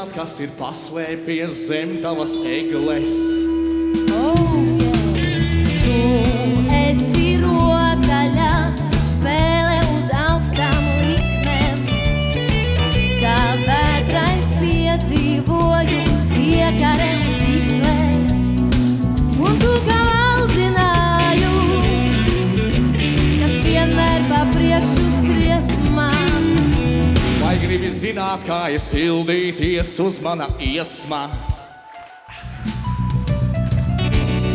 zināt, kas ir paslēpies zem tavas egles. Tu esi rotaļa, spēle uz augstām likmēm, kā vētrais piedzīvojums, iekarē un tiklē. Un tu kā valdinājums, kas vienmēr pa priekšu skries man. Vai gribi zināt, kā ir sildīties uz mana iesma?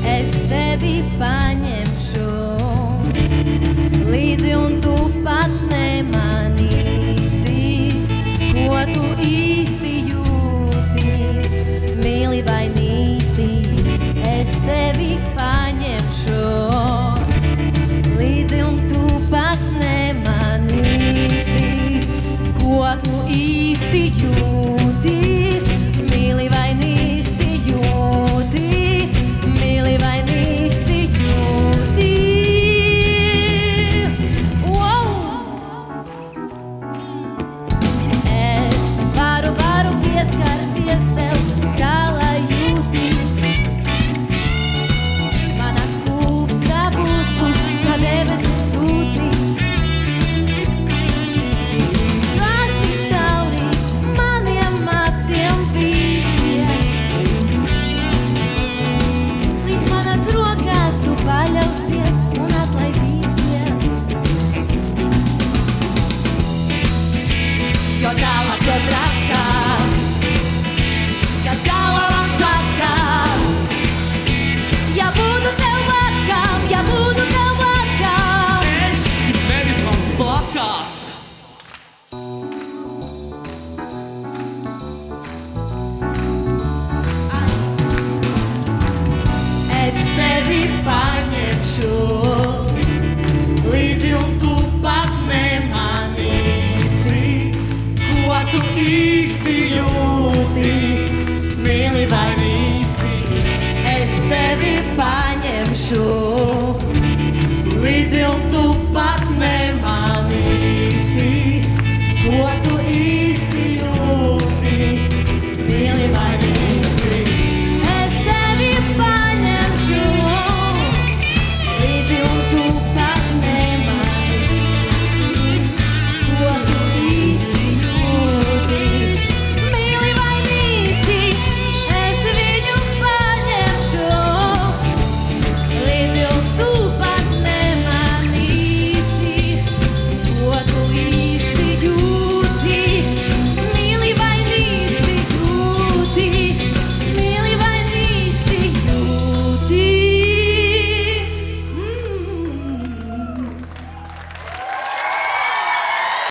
Es tevi